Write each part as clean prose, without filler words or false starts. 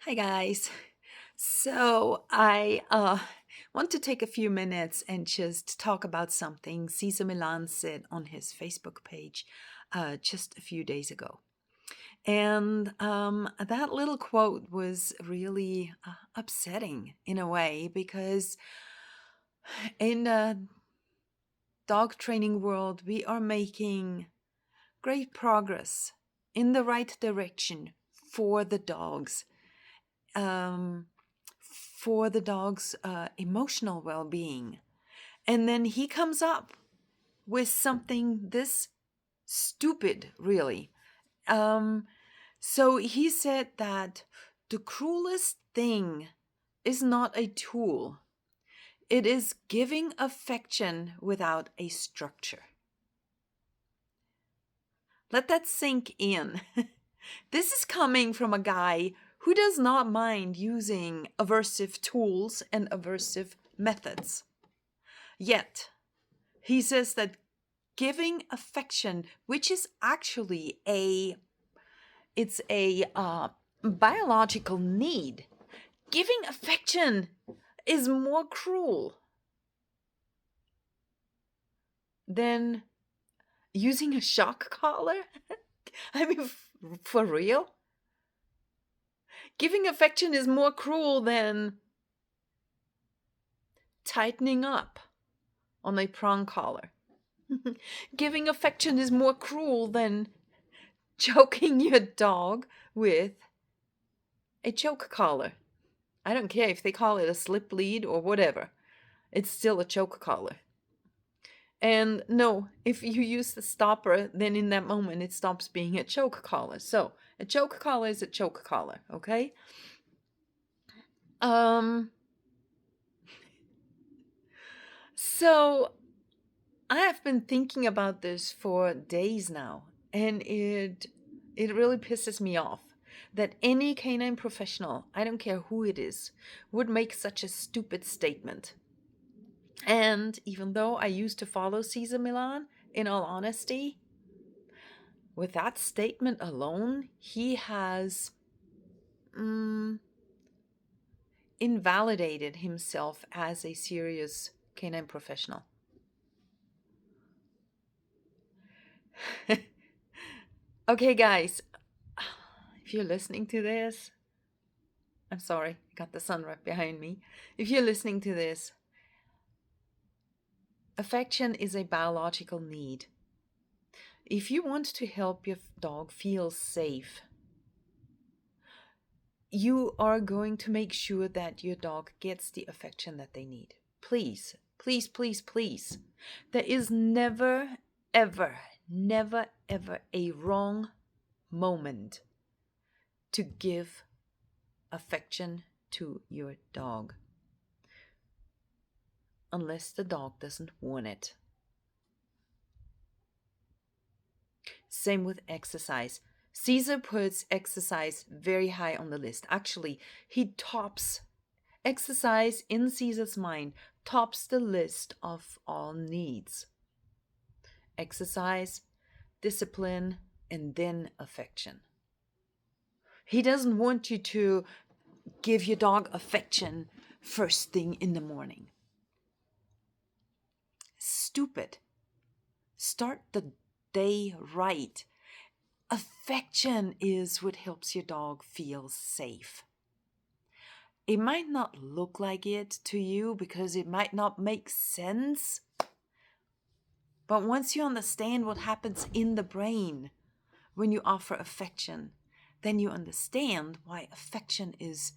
Hi, guys. So, I want to take a few minutes and just talk about something CESAR Milan said on his Facebook page just a few days ago. And that little quote was really upsetting in a way because in the dog training world, we are making great progress in the right direction for the dogs. Um, for the dog's emotional well being. And then he comes up with something this stupid, really. Um, so he said that the cruelest thing is not a tool, it is giving affection without a structure. Let that sink in. This is coming from a guy who does not mind using aversive tools and aversive methods. Yet, he says that giving affection, which is actually a biological need, giving affection is more cruel than using a shock collar. I mean, for real? Giving affection is more cruel than tightening up on a prong collar. Giving affection is more cruel than choking your dog with a choke collar. I don't care if they call it a slip lead or whatever. It's still a choke collar. And no, if you use the stopper, then in that moment it stops being a choke collar. So a choke collar is a choke collar, okay? Um so I have been thinking about this for days now, and it really pisses me off that any canine professional, I don't care who it is, would make such a stupid statement. And even though I used to follow CESAR Milan, in all honesty, with that statement alone, he has invalidated himself as a serious canine professional. Okay, guys, if you're listening to this, I'm sorry, I got the sun right behind me. If you're listening to this, affection is a biological need. If you want to help your dog feel safe, you are going to make sure that your dog gets the affection that they need. Please, please, please, please. There is never, ever, never, ever a wrong moment to give affection to your dog. Unless the dog doesn't want it. Same with exercise. CESAR puts exercise very high on the list. Actually, he tops exercise in CESAR's mind, tops the list of all needs. Exercise, discipline, and then affection. He doesn't want you to give your dog affection first thing in the morning. Stupid. Start the day right. Affection is what helps your dog feel safe. It might not look like it to you because it might not make sense. But once you understand what happens in the brain when you offer affection, then you understand why affection is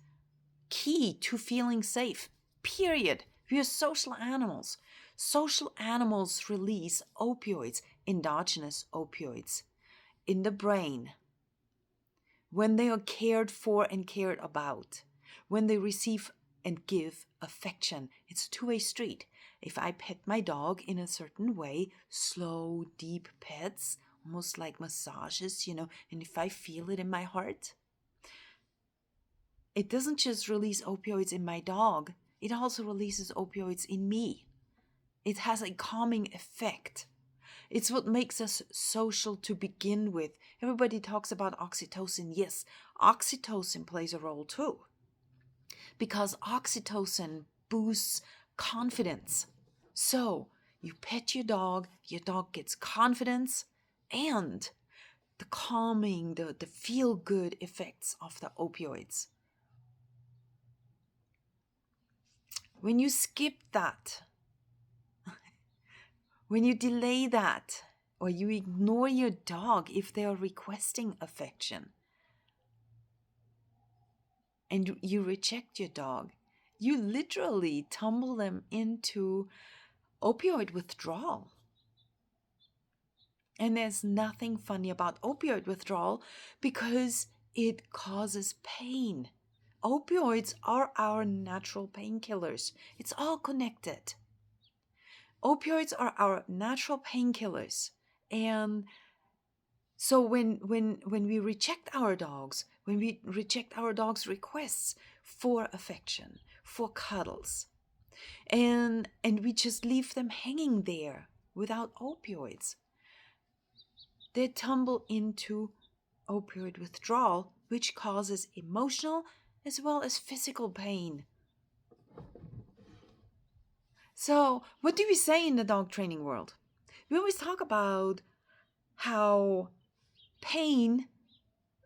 key to feeling safe. Period. We are social animals. Social animals release opioids, endogenous opioids, in the brain when they are cared for and cared about, when they receive and give affection. It's a two-way street. If I pet my dog in a certain way, slow, deep pets, almost like massages, and if I feel it in my heart, it doesn't just release opioids in my dog, it also releases opioids in me. It has a calming effect. It's what makes us social to begin with. Everybody talks about oxytocin. Yes, oxytocin plays a role too, because oxytocin boosts confidence. So you pet your dog gets confidence and the calming, the feel-good effects of the opioids. When you skip that, when you delay that, or you ignore your dog if they are requesting affection, and you reject your dog, you literally tumble them into opioid withdrawal. And there's nothing funny about opioid withdrawal because it causes pain. Opioids are our natural painkillers. It's all connected. Opioids are our natural painkillers. And so when we reject our dogs, when we reject our dogs' requests for affection, for cuddles, and we just leave them hanging there without opioids, they tumble into opioid withdrawal, which causes emotional as well as physical pain. So, what do we say in the dog training world? We always talk about how pain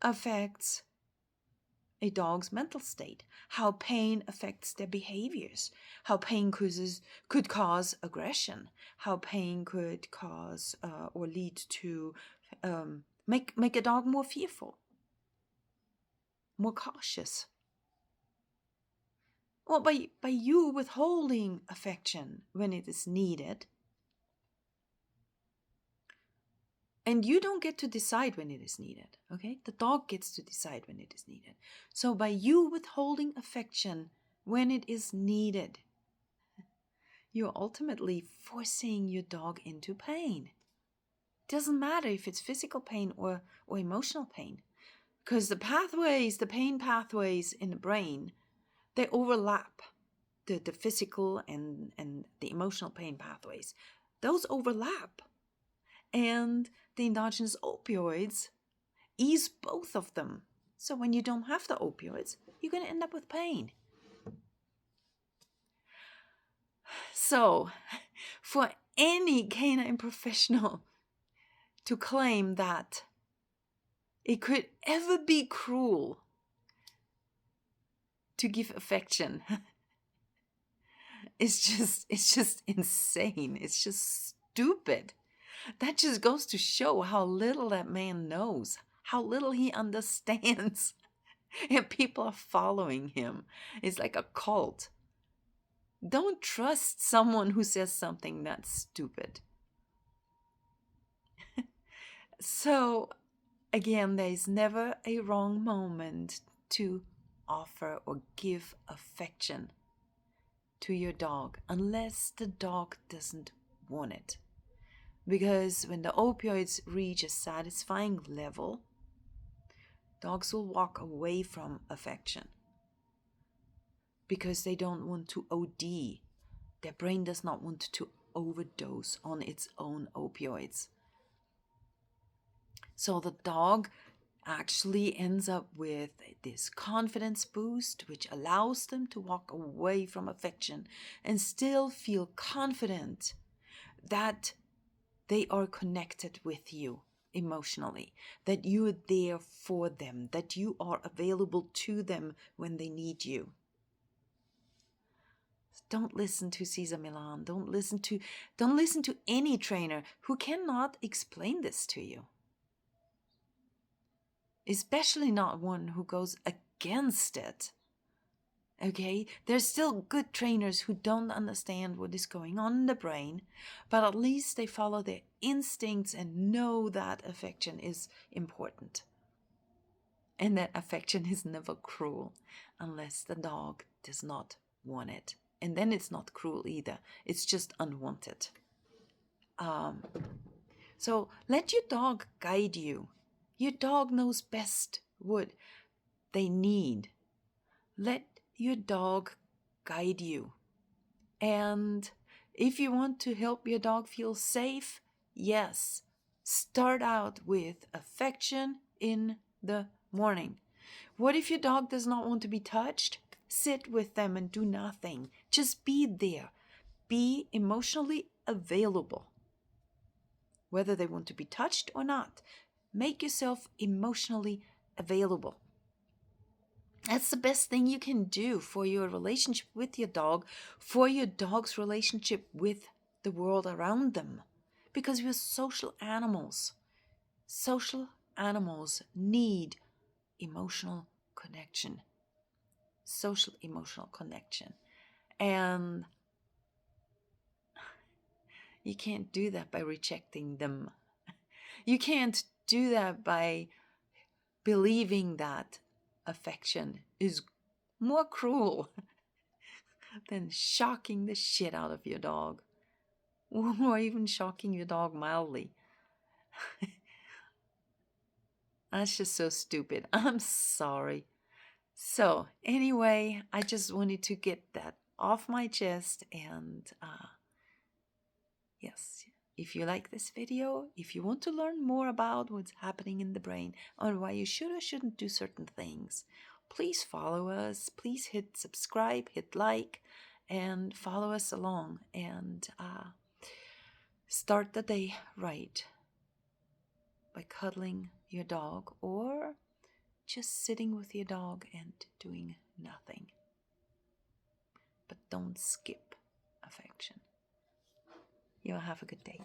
affects a dog's mental state, how pain affects their behaviors, how pain could cause aggression, how pain could cause or lead to make a dog more fearful, more cautious. Well, by you withholding affection when it is needed, and you don't get to decide when it is needed, okay? The dog gets to decide when it is needed. So by you withholding affection when it is needed, you're ultimately forcing your dog into pain. It doesn't matter if it's physical pain or emotional pain, because the pain pathways in the brain, they overlap. The physical and the emotional pain pathways, those overlap. And the endogenous opioids ease both of them. So when you don't have the opioids, you're going to end up with pain. So for any canine professional to claim that it could ever be cruel to give affection, it's just insane. It's just stupid. That just goes to show how little that man knows, how little he understands. And people are following him. It's like a cult. Don't trust someone who says something that's stupid. So, again, there is never a wrong moment to offer or give affection to your dog unless the dog doesn't want it. Because when the opioids reach a satisfying level, dogs will walk away from affection because they don't want to OD. Their brain does not want to overdose on its own opioids. So the dog actually ends up with this confidence boost, which allows them to walk away from affection and still feel confident that they are connected with you emotionally, that you are there for them, that you are available to them when they need you. Don't listen to CESAR Milan. Don't listen to any trainer who cannot explain this to you. Especially not one who goes against it. Okay, there's still good trainers who don't understand what is going on in the brain, but at least they follow their instincts and know that affection is important. And that affection is never cruel unless the dog does not want it. And then it's not cruel either. It's just unwanted. So let your dog guide you. Your dog knows best what they need. Let your dog guide you. And if you want to help your dog feel safe, yes, start out with affection in the morning. What if your dog does not want to be touched? Sit with them and do nothing. Just be there. Be emotionally available. Whether they want to be touched or not, make yourself emotionally available. That's the best thing you can do for your relationship with your dog, for your dog's relationship with the world around them. Because we're social animals. Social animals need emotional connection. Social emotional connection. And you can't do that by rejecting them. You can't do that by believing that affection is more cruel than shocking the shit out of your dog, or even shocking your dog mildly. That's just so stupid. I'm sorry. So, anyway, I just wanted to get that off my chest. And yes, if you like this video, if you want to learn more about what's happening in the brain and why you should or shouldn't do certain things, please follow us. Please hit subscribe, hit like, and follow us along. And start the day right by cuddling your dog or just sitting with your dog and doing nothing. But don't skip affection. You'll have a good day.